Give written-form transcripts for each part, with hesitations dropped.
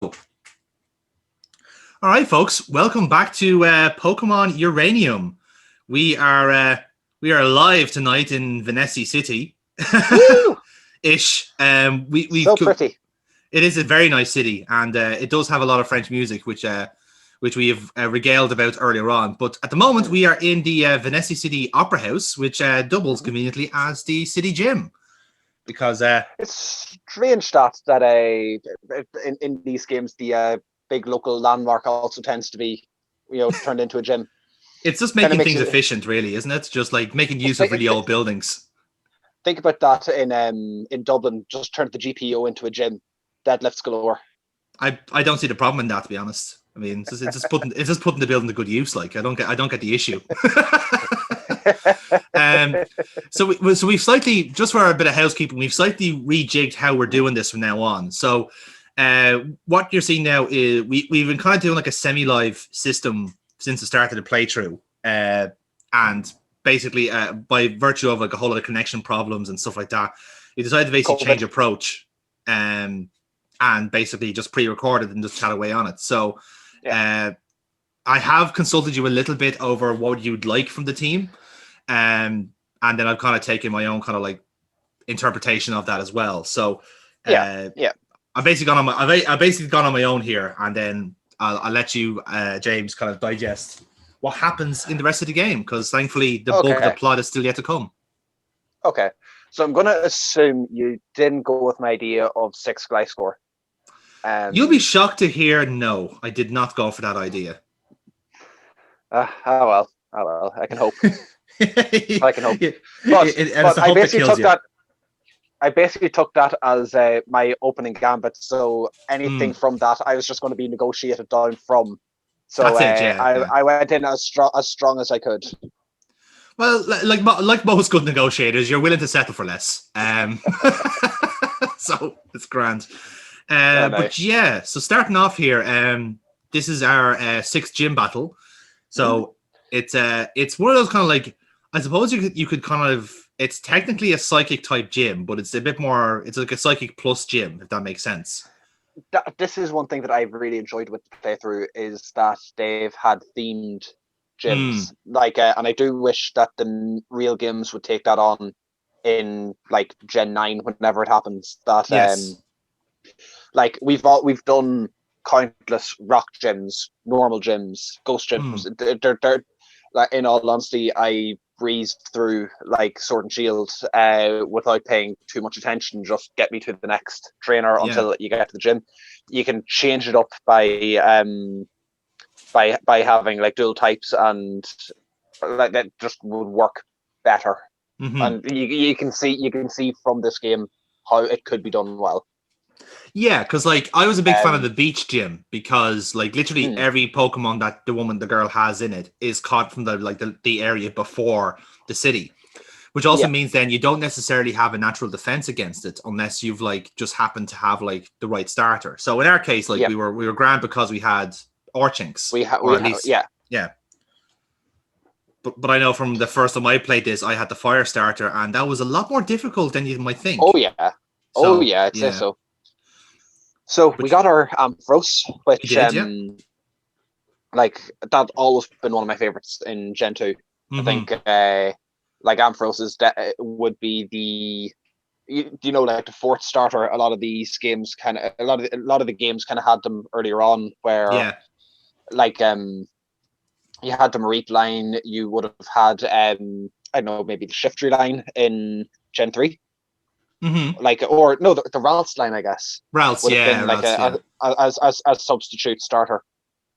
All right, folks, welcome back to Pokemon Uranium. We are live tonight in Venice City. Ish. So pretty. It is a very nice city, and it does have a lot of French music, which we have regaled about earlier on. But at the moment, we are in the Venice City Opera House, which doubles conveniently as the city gym. Because it's strange that in these games the big local landmark also tends to be turned into a gym. It's just making things efficient, really, isn't it? Just like making use of really old buildings. Think about that in Dublin. Just turned the GPO into a gym. Deadlifts galore. I don't see the problem in that, to be honest. I mean, it's just putting the building to good use. Like I don't get the issue. So we've slightly, just for a bit of housekeeping, we've slightly rejigged how we're doing this from now on. So what you're seeing now is we've been kind of doing like a semi-live system since the start of the playthrough, and basically by virtue of like a whole lot of connection problems and stuff like that, we decided to basically change approach and basically just pre-recorded and just chat away on it. So I have consulted you a little bit over what you'd like from the team. And then I've kind of taken my own kind of like interpretation of that as well. So I've basically gone on my own here, and then I'll let you, James, kind of digest what happens in the rest of the game, because thankfully the bulk of the plot is still yet to come. Okay, so I'm going to assume you didn't go with my idea of 6 Gliscor. You'll be shocked to hear, no, I did not go for that idea. Oh well, I can hope. I can hope. But I basically took that as my opening gambit. So anything from that, I was just going to be negotiated down from. So I went in as strong as I could. Well, like most good negotiators, you're willing to settle for less. So it's grand. But yeah, so starting off here, this is our 6th gym battle. So it's one of those kind of like, I suppose you could kind of, it's technically a psychic type gym, but it's a bit more, it's like a psychic plus gym, if that makes sense. This is one thing that I've really enjoyed with the playthrough, is that they've had themed gyms. Like, and I do wish that the real games would take that on in like Gen 9 whenever it happens. That like we've done countless rock gyms, normal gyms, ghost gyms. They're like, in all honesty, I breezed through like Sword and Shield without paying too much attention. Just get me to the next trainer until you get to the gym. You can change it up by having like dual types, and like that just would work better. And you can see from this game how it could be done well. Yeah, because like I was a big fan of the beach gym, because like literally every Pokemon that the girl has in it is caught from the area before the city, which also means then you don't necessarily have a natural defense against it unless you've like just happened to have like the right starter. So in our case, like we were grand because we had Orchinx. But I know from the first time I played this, I had the fire starter, and that was a lot more difficult than you might think. I'd say so. So we got our Ampharos, which like that's always been one of my favorites in Gen 2. I think like Ampharos would be the like the 4th starter. A lot of these games a lot of the games kind of had them earlier on, where like you had the Mareep line, you would have had I don't know, maybe the Shiftry line in Gen 3. Like, or no, the Ralts line, I guess. Ralts, would have been like as substitute starter.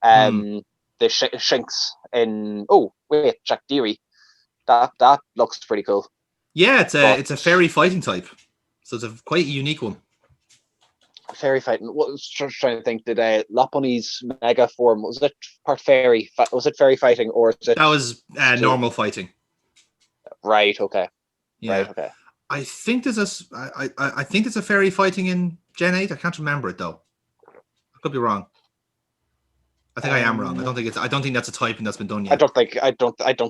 The Shinx in Jack Deary. That looks pretty cool. Yeah, it's a fairy fighting type, so it's a quite unique one. Fairy fighting. What was trying to think? Did Lopunny's mega form, was it part fairy? Was it fairy fighting, or is it? That was normal fighting. Right. Okay. Yeah. Right. Okay. I think there's I think there's a fairy fighting in Gen 8. I can't remember it though. I could be wrong. I think I am wrong. I don't think that's a typing that's been done yet. I don't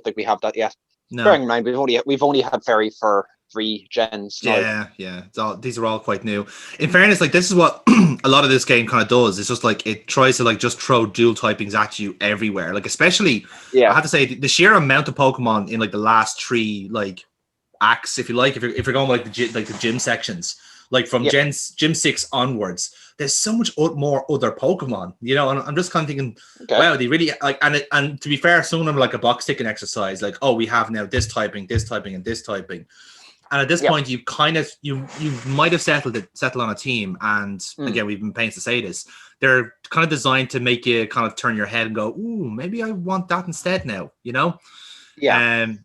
think we have that yet. No. Bearing in mind we've only had fairy for 3 gens now. Yeah. These are all quite new. In fairness, like this is what a lot of this game kind of does. It's just like it tries to like just throw dual typings at you everywhere. Like especially, I have to say the sheer amount of Pokemon in like the last 3 like acts, if you like, if you're going like the gym sections, like from gym 6 onwards, there's so much more other Pokemon, you know. And I'm just kind of thinking, wow, they really like, and to be fair, some of them are like a box ticking exercise, like, oh, we have now this typing, and this typing. And at this point, you kind of you might have settled on a team, and again, we've been pains to say this, they're kind of designed to make you kind of turn your head and go, ooh, maybe I want that instead now, you know. I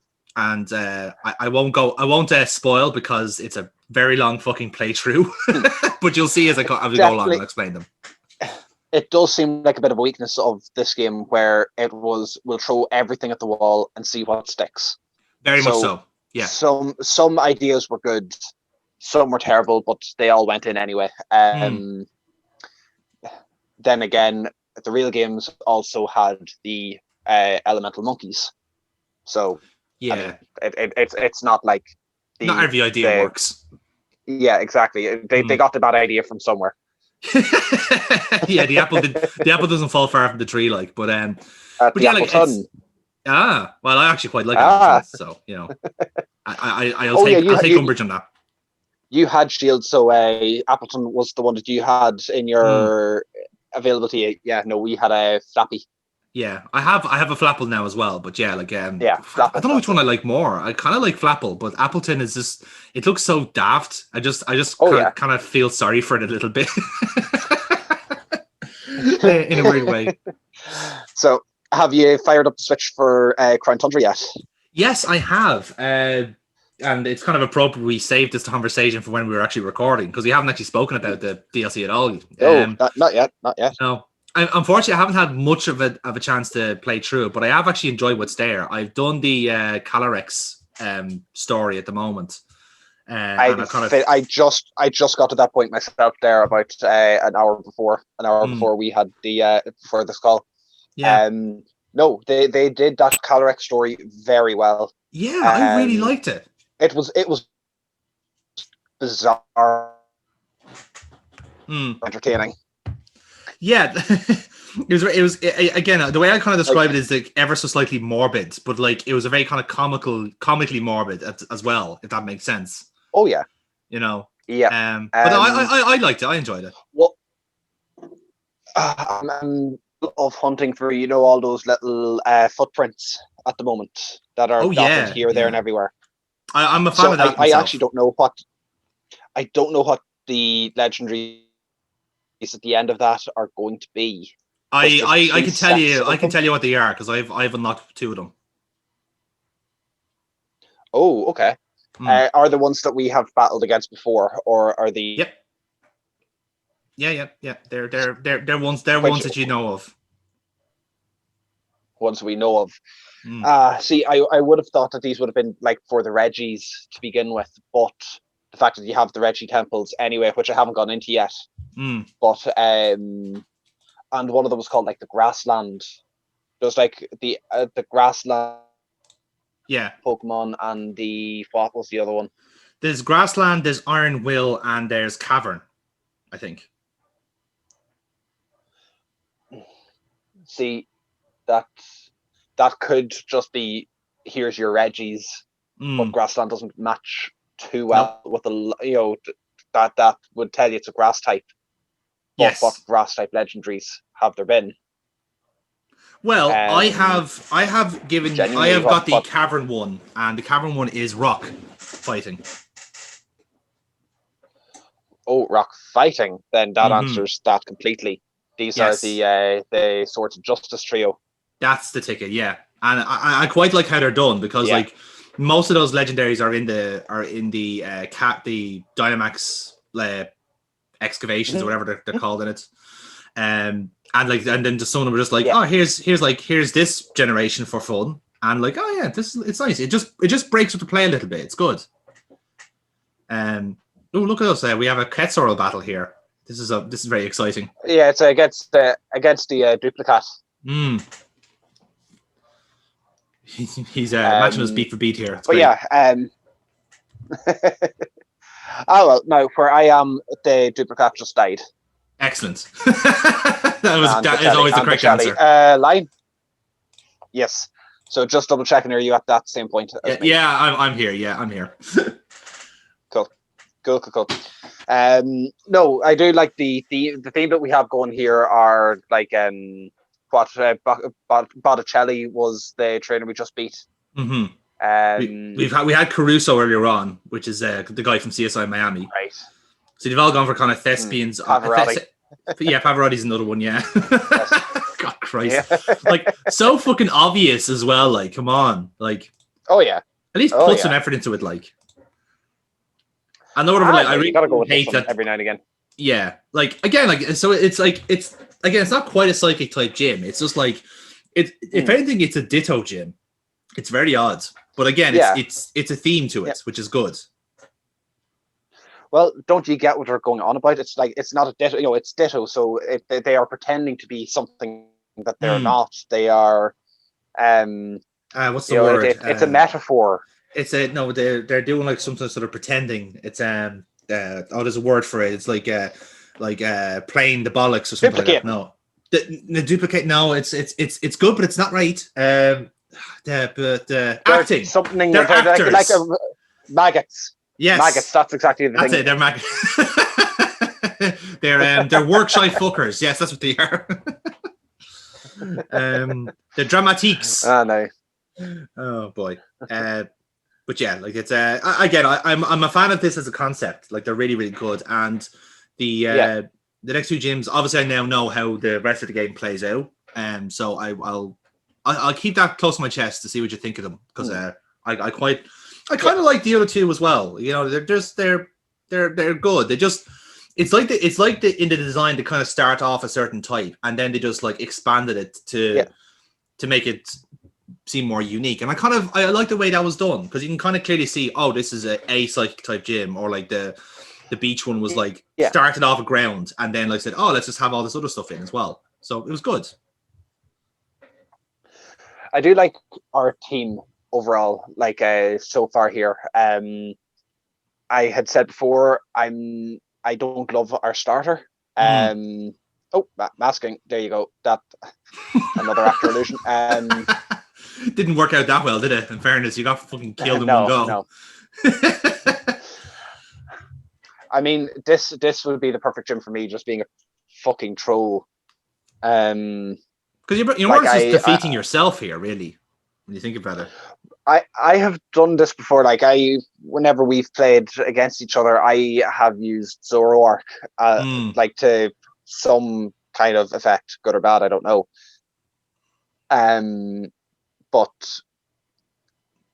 won't spoil because it's a very long fucking playthrough, but you'll see as we go along, I'll explain them. It does seem like a bit of a weakness of this game where we'll throw everything at the wall and see what sticks. Very much so. Yeah. Some ideas were good, some were terrible, but they all went in anyway. Then again, the real games also had the elemental monkeys. So I mean, it's not like not every idea works. Yeah, exactly. They got the bad idea from somewhere. Yeah, the apple doesn't fall far from the tree, like, but the Appleton. Well, I actually quite like Appleton, so you know, I'll take umbrage on that. You had Shield, so Appleton was the one that you had in your availability. Yeah, no, we had a Flappy. Yeah, I have a Flapple now as well, but yeah, like Flapple, I don't know which one I like more. I kind of like Flapple, but Appleton is just, it looks so daft. I just kind of feel sorry for it a little bit in a weird way. So, have you fired up the Switch for Crown Tundra yet? Yes, I have. And it's kind of appropriate we saved this conversation for when we were actually recording, because we haven't actually spoken about the DLC at all. Not yet. No. Unfortunately, I haven't had much of a chance to play through it, but I have actually enjoyed what's there. I've done the Calyrex story at the moment. I just got to that point myself there about an hour before we had the before this call. Yeah. No, they did that Calyrex story very well. Yeah, I really liked it. It was bizarre, entertaining. Yeah, it was again, the way I kind of describe it is like ever so slightly morbid, but like it was a very kind of comically morbid as well, if that makes sense. Oh yeah, you know. Yeah. But I liked it. I enjoyed it. Well, I'm of hunting for all those little footprints at the moment that are dotted here, there, and everywhere. I'm a fan of that. I actually don't know what. I don't know what the legendary at the end of that are going to be. I can tell you. I can tell you what they are because I've unlocked 2 of them. Oh, okay. Are the ones that we have battled against before, or are the? Yep. Yeah. They're ones that you know of. Ones we know of. See, I would have thought that these would have been like for the Reggies to begin with, but the fact that you have the Reggie temples anyway, which I haven't gone into yet. But and one of them was called like the Grassland. There's like the Grassland. Yeah. Pokemon and what was the other one? There's Grassland, there's Iron Will, and there's Cavern, I think. See, that could just be here's your Reggies, but Grassland doesn't match too well with the that would tell you it's a grass type. But what grass type legendaries have there been? Well, I have got the Cavern one, and the Cavern one is rock fighting. Oh, rock fighting! Then that answers that completely. These are the Swords of Justice trio. That's the ticket, yeah, and I quite like how they're done because like most of those legendaries are in the the Dynamax excavations or whatever they're called in it. And then just some of them were just like, oh, here's this generation for fun, and like, oh yeah, it's nice. It just breaks up the play a little bit. It's good. Oh, look at us! We have a Quetzal battle here. This is very exciting. Yeah, it's against the duplicate. He's matching us beat for beat here. It's but great. yeah, Oh well, no. Where I am, the duplicate just died. Excellent. That is always the correct answer. Line. Yes. So just double checking. Are you at that same point? As me? Yeah, I'm here. Yeah, I'm here. Cool. No, I do like the theme that we have going here are like what Botticelli was the trainer we just beat. Mm-hmm. We had Caruso earlier on, which is the guy from CSI Miami. Right. So they've all gone for kind of thespians. Pavarotti. Yeah, Pavarotti's another one. Yeah. Yes. God Christ. Yeah. Like so fucking obvious as well. Like, come on. Like. Oh yeah. At least put some effort into it. Like. I know what I'm like. I really gotta go with hate that every now and again. Yeah, like again, like so. It's like it's not quite a psychic type gym. It's just like it. If anything, it's a ditto gym. It's very odd, but again, it's a theme to it, which is good. Well, don't you get what they're going on about? It's like it's not a ditto. You know, it's ditto. So they are pretending to be something that they're not. They are. What's the word? It's a metaphor. It's a no. They're doing like something sort of pretending. It's there's a word for it. It's like playing the bollocks or something like that. No, the duplicate. No, it's good, but it's not right. Acting. Something they're actors. Like maggots. Yes, maggots. That's exactly the thing. That's it. They're maggots. They're workshop fuckers. Yes, that's what they are. They're dramatiques. Ah, no. Oh boy. But yeah, like it's again, I'm a fan of this as a concept. Like they're really, really good. And the next two gyms, obviously I now know how the rest of the game plays out. So I'll keep that close to my chest to see what you think of them. Because I kind of like the other two as well. You know, they're good. They just it's like in the design to kind of start off a certain type and then they just like expanded it to make it seem more unique. And I like the way that was done because you can kind of clearly see, oh, this is a psychic type gym, or like the beach one was like started off a ground and then like said, oh, let's just have all this other stuff in as well. So it was good. I do like our team overall, like so far here. I had said before, I don't love our starter. Oh, masking. There you go. That another actor illusion. Didn't work out that well, did it? In fairness, you got fucking killed in one go. No. I mean, this would be the perfect gym for me, just being a fucking troll. Because you're more just defeating yourself here, really, when you think about it. I have done this before. Like whenever we've played against each other, I have used Zoroark, like to some kind of effect, good or bad, I don't know. But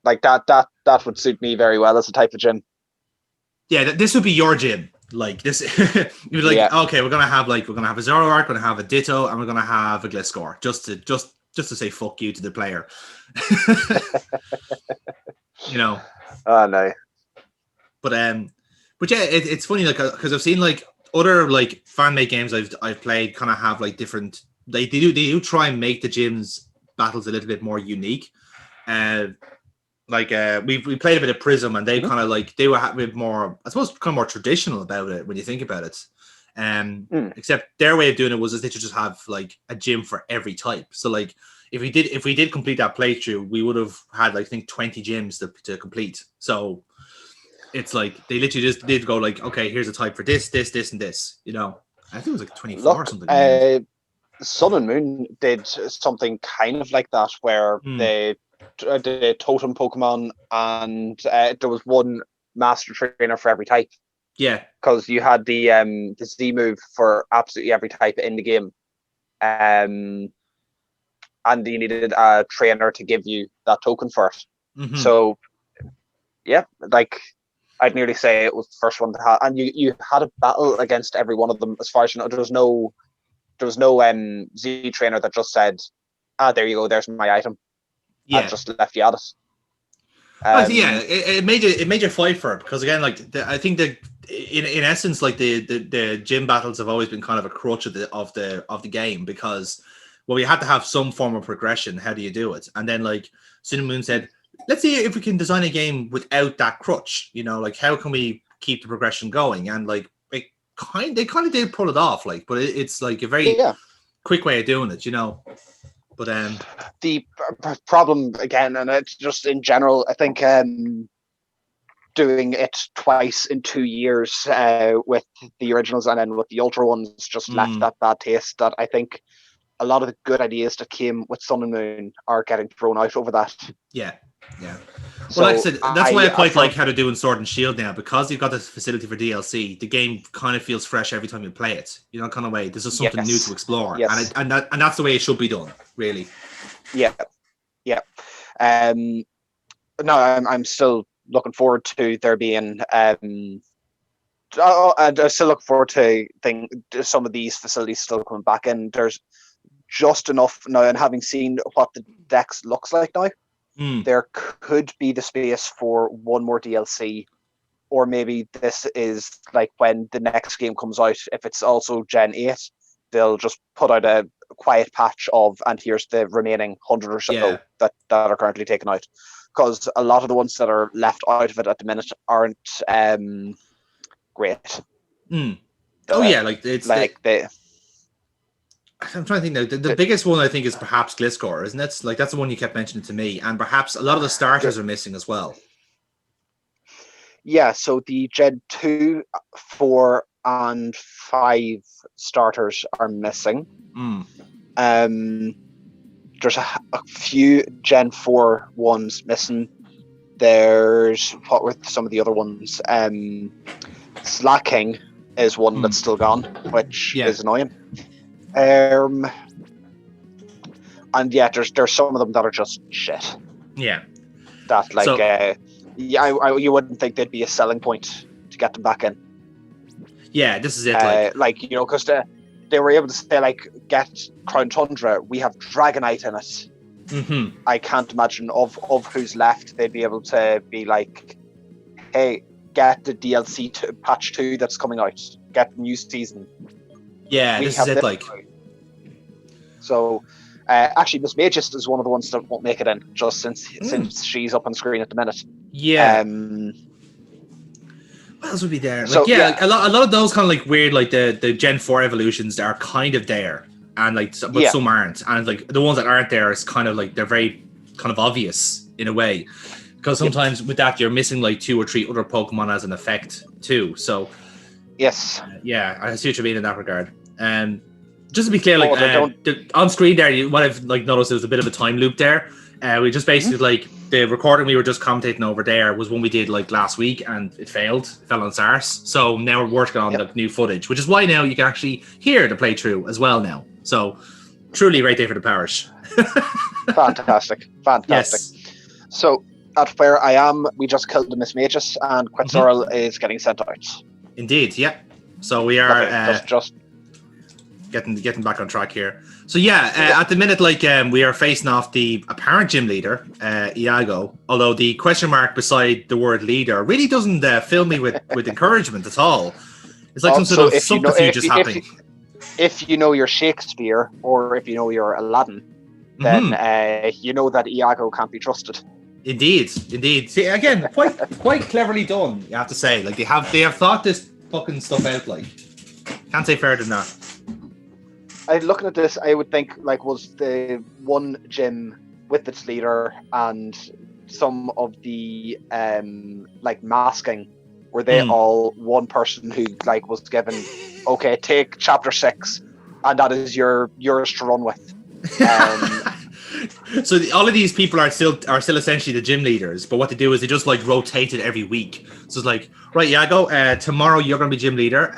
like that would suit me very well as a type of gym. Yeah, this would be your gym. Like this, you'd be like, okay, we're gonna have a Zoroark, we're gonna have a Ditto, and we're gonna have a Gliscor, just to say fuck you to the player. You know. Oh no. But yeah, it's funny, like, because I've seen like other like fan made games I've played kind of have like different. They do try and make the gyms battles a little bit more unique. We played a bit of Prism, and they kind of like they were a bit more, I suppose, kind of more traditional about it when you think about it. Except their way of doing it was they should just have like a gym for every type. So like if we did complete that playthrough, we would have had like I think 20 gyms to complete. So it's like they literally just did go like, okay, here's a type for this, and this. You know, I think it was like 24 or something. Sun and Moon did something kind of like that, where the totem Pokemon, and there was one master trainer for every type. Yeah, because you had the Z move for absolutely every type in the game, and you needed a trainer to give you that token for it. Mm-hmm. So, yeah, like I'd nearly say it was the first one to have, and you had a battle against every one of them. As far as you know, there was no Z trainer that just said, there you go, there's my item. Yeah, and just left you at it. It made you fight for it, because again, like I think that in essence, like the gym battles have always been kind of a crutch of the game, because we had to have some form of progression. How do you do it? And then like Sun and Moon said, let's see if we can design a game without that crutch. You know, like how can we keep the progression going? And like they kind of did pull it off, like, but it's like a very quick way of doing it, you know. But the problem again, and it's just in general, I think doing it twice in 2 years with the originals and then with the Ultra ones just left that bad taste that I think a lot of the good ideas that came with Sun and Moon are getting thrown out over that. Yeah. Well, so like I said, that's why I quite like how they're doing Sword and Shield now, because you've got this facility for DLC. The game kind of feels fresh every time you play it. You know, kind of way. There's just something new to explore, and that's the way it should be done, really. Yeah. No, I'm still looking forward to there being. I'm still looking forward to some of these facilities still coming back in. There's just enough now, and having seen what the Dex looks like now, there could be the space for one more DLC, or maybe this is like when the next game comes out. If it's also Gen 8, they'll just put out a quiet patch of, and here's the remaining 100 or so that are currently taken out. Because a lot of the ones that are left out of it at the minute aren't great. Like it's like I'm trying to think now. The biggest one I think is perhaps Gliscor, isn't it? Like that's the one you kept mentioning to me, and perhaps a lot of the starters are missing as well. Yeah, so the Gen 2, 4, and 5 starters are missing. There's a few Gen 4 ones missing. There's what were some of the other ones? Slacking is one that's still gone, which is annoying. And there's some of them that are just shit. Yeah. That like you wouldn't think they'd be a selling point to get them back in. Yeah, this is it. Because they were able to say like, get Crown Tundra, we have Dragonite in it. I can't imagine of who's left. They'd be able to be like, hey, get the DLC patch 2 that's coming out. Get the new season. Yeah, this is it. Like, so actually, Miss Magus is one of the ones that won't make it in, just since she's up on screen at the minute. Yeah. What else would be there? Like, a lot of those kind of like weird, like the Gen 4 evolutions are kind of there, and like, but some aren't, and like the ones that aren't there is kind of like they're very kind of obvious in a way, because sometimes with that you're missing like 2 or 3 other Pokemon as an effect too. So I see what you mean in that regard. Just to be clear, like on screen there, what I've like noticed is a bit of a time loop there. We just basically like the recording we were just commentating over there was one we did like last week, and it fell on SARS. So now we're working on the new footage, which is why now you can actually hear the playthrough as well now. So truly right there for the parish. Fantastic. Yes. So at where I am, we just killed the Miss Magus, and Quetzalcoatl is getting sent out. Indeed, yeah. So we are just getting back on track here. So at the minute, like we are facing off the apparent gym leader, Iago. Although the question mark beside the word leader really doesn't fill me with encouragement at all. It's like some sort of subterfuge is happening. If you know your Shakespeare, or if you know your Aladdin, then you know that Iago can't be trusted. Indeed. See, again, quite cleverly done, you have to say. Like they have thought this fucking stuff out. Like, can't say fairer than that. Looking at this, I would think like was the one gym with its leader and some of the like masking, were they all one person who like was given, okay, take chapter 6, and that is yours to run with. So all of these people are still essentially the gym leaders, but what they do is they just like rotate it every week. So it's like, right, Iago, tomorrow you're going to be gym leader.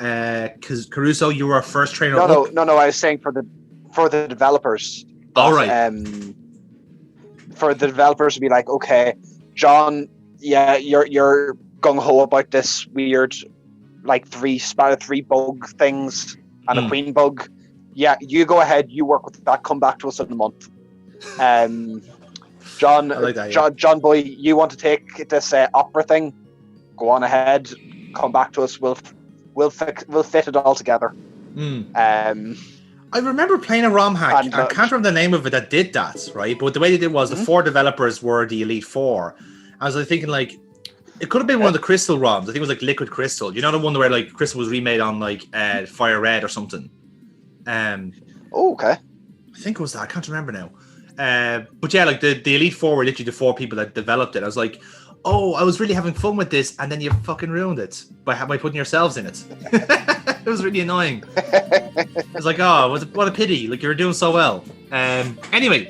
Because Caruso, you were our first trainer. No. I was saying for the developers. All right. For the developers to be like, okay, John, you're gung ho about this weird, like 3 bug things and a queen bug. Yeah, you go ahead. You work with that. Come back to us in a month. John, like that, John boy, you want to take this opera thing? Go on ahead. Come back to us. We'll fit it all together. I remember playing a ROM hack. And, I can't remember the name of it that did that, right? But the way they did was the 4 developers were the Elite Four. I was like thinking like it could have been one of the Crystal ROMs. I think it was like Liquid Crystal. You know the one where like Crystal was remade on like Fire Red or something. Okay. I think it was that. I can't remember now. But yeah, like the Elite Four were literally the 4 people that developed it. I was like, oh, I was really having fun with this, and then you fucking ruined it by putting yourselves in it. It was really annoying. I was like, oh, what a pity. Like, you were doing so well. Anyway,